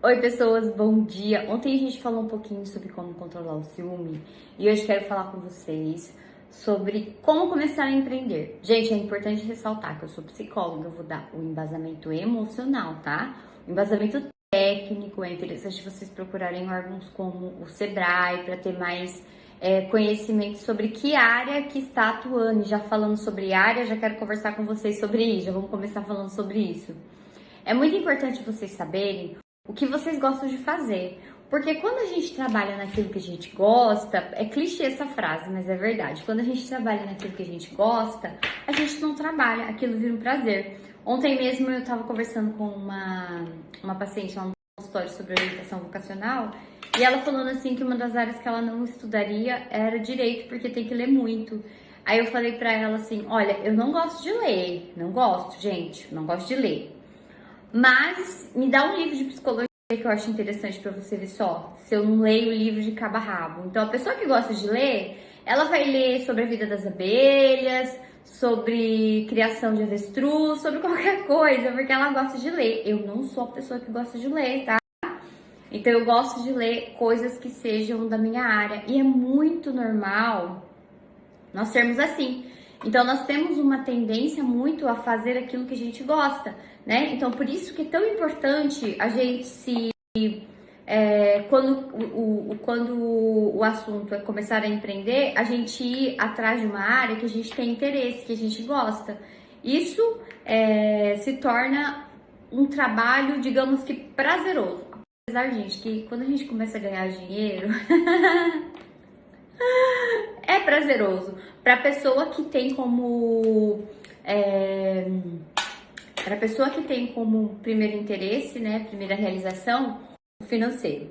Oi, pessoas, bom dia. Ontem a gente falou um pouquinho sobre como controlar o ciúme e hoje quero falar com vocês sobre como começar a empreender. Gente, é importante ressaltar que eu sou psicóloga, eu vou dar o embasamento emocional, tá? O embasamento técnico é interessante vocês procurarem órgãos como o Sebrae para ter mais conhecimento sobre que área que está atuando. E já falando sobre área, já quero conversar com vocês sobre isso, já vamos começar falando sobre isso. É muito importante vocês saberem o que vocês gostam de fazer. Porque quando a gente trabalha naquilo que a gente gosta, é clichê essa frase, mas é verdade. Quando a gente trabalha naquilo que a gente gosta, a gente não trabalha, aquilo vira um prazer. Ontem mesmo eu estava conversando com uma paciente lá no consultório sobre orientação vocacional e ela falando assim que uma das áreas que ela não estudaria era direito, porque tem que ler muito. Aí eu falei pra ela assim, olha, eu não gosto de ler, não gosto, gente, não gosto de ler. Mas me dá um livro de psicologia que eu acho interessante pra você ver só, se eu não leio o livro de cabo a rabo. Então, a pessoa que gosta de ler, ela vai ler sobre a vida das abelhas, sobre criação de avestruz, sobre qualquer coisa, porque ela gosta de ler. Eu não sou a pessoa que gosta de ler, tá? Então, eu gosto de ler coisas que sejam da minha área. E é muito normal nós sermos assim. Então, nós temos uma tendência muito a fazer aquilo que a gente gosta, né? Então, por isso que é tão importante a gente quando o assunto é começar a empreender, a gente ir atrás de uma área que a gente tem interesse, que a gente gosta. Isso se torna um trabalho, digamos que prazeroso. Apesar, gente, que quando a gente começa a ganhar dinheiro, é prazeroso. Para pessoa que tem como para pessoa que tem como primeiro interesse, né, primeira realização, o financeiro.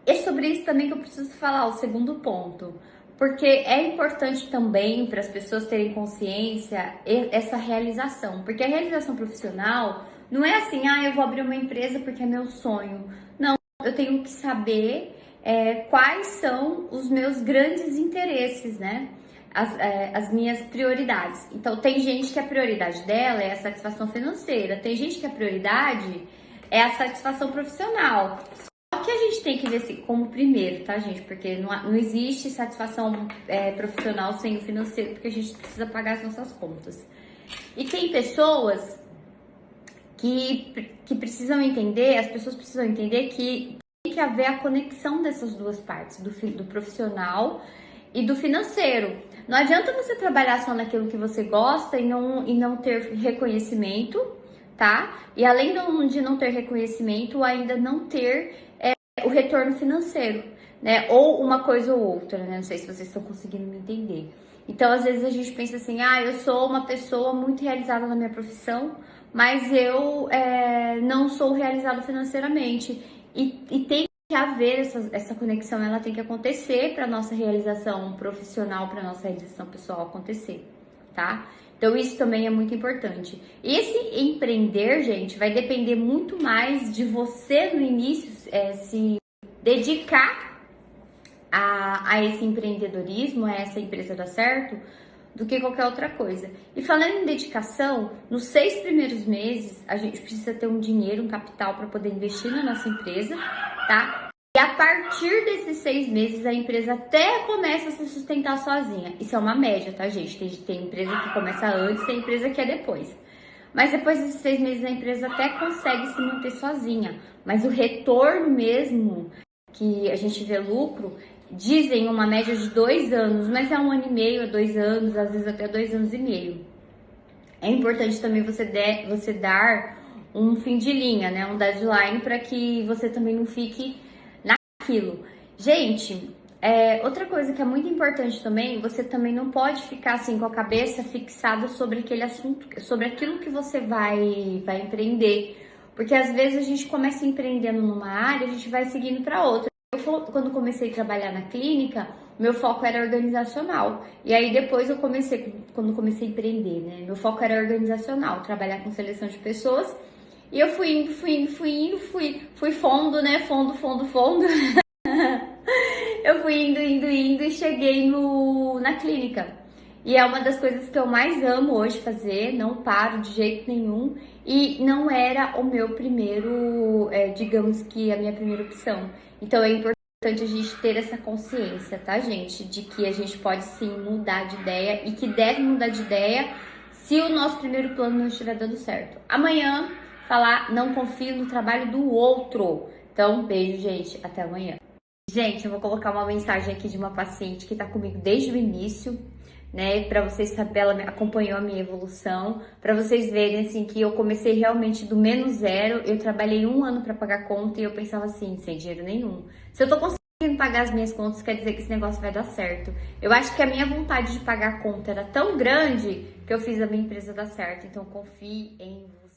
É sobre isso também que eu preciso falar, o segundo ponto, porque é importante também para as pessoas terem consciência essa realização, porque a realização profissional não é assim, eu vou abrir uma empresa porque é meu sonho. Não, eu tenho que saber quais são os meus grandes interesses, né? As minhas prioridades. Então, tem gente que a prioridade dela é a satisfação financeira, tem gente que a prioridade é a satisfação profissional. Só que a gente tem que ver se como primeiro, tá, gente? Porque não existe satisfação profissional sem o financeiro, porque a gente precisa pagar as nossas contas. E tem pessoas que precisam entender, as pessoas precisam entender que tem que haver a conexão dessas duas partes, do profissional e do financeiro. Não adianta você trabalhar só naquilo que você gosta e não ter reconhecimento, tá? E além de não ter reconhecimento, ainda não ter o retorno financeiro, né? Ou uma coisa ou outra, né? Não sei se vocês estão conseguindo me entender. Então, às vezes a gente pensa assim, eu sou uma pessoa muito realizada na minha profissão, mas eu não sou realizada financeiramente. E tem que haver essa conexão, ela tem que acontecer para nossa realização profissional, para nossa realização pessoal acontecer, tá? Então isso também é muito importante. Esse empreender, gente, vai depender muito mais de você no início se dedicar a esse empreendedorismo, a essa empresa dar certo, do que qualquer outra coisa. E falando em dedicação, nos 6 primeiros meses, a gente precisa ter um dinheiro, um capital para poder investir na nossa empresa, tá? E a partir desses 6 meses, a empresa até começa a se sustentar sozinha. Isso é uma média, tá, gente? Tem empresa que começa antes, tem empresa que é depois. Mas depois desses 6 meses, a empresa até consegue se manter sozinha. Mas o retorno mesmo, que a gente vê lucro, dizem uma média de 2 anos, mas é 1 ano e meio, 2 anos, às vezes até 2 anos e meio. É importante também você dar um fim de linha, né? Um deadline para que você também não fique naquilo. Gente, outra coisa que é muito importante também, você também não pode ficar assim com a cabeça fixada sobre aquele assunto, sobre aquilo que você vai empreender. Porque às vezes a gente começa empreendendo numa área, a gente vai seguindo para outra. Quando comecei a trabalhar na clínica, meu foco era organizacional. E aí depois quando comecei a empreender, né? Meu foco era organizacional, trabalhar com seleção de pessoas. E eu fui fundo, né? Fundo. Eu fui indo e cheguei na clínica. E é uma das coisas que eu mais amo hoje fazer, não paro de jeito nenhum. E não era o meu primeiro, digamos que a minha primeira opção. Então é importante a gente ter essa consciência, tá, gente? De que a gente pode sim mudar de ideia e que deve mudar de ideia se o nosso primeiro plano não estiver dando certo. Amanhã, falar, não confio no trabalho do outro. Então, beijo, gente. Até amanhã. Gente, eu vou colocar uma mensagem aqui de uma paciente que tá comigo desde o início, né? Pra vocês saberem, ela acompanhou a minha evolução, pra vocês verem, assim, que eu comecei realmente do menos zero. Eu trabalhei 1 ano pra pagar conta e eu pensava assim, sem dinheiro nenhum. Se eu tô conseguindo pagar as minhas contas, quer dizer que esse negócio vai dar certo. Eu acho que a minha vontade de pagar a conta era tão grande que eu fiz a minha empresa dar certo. Então, confie em você.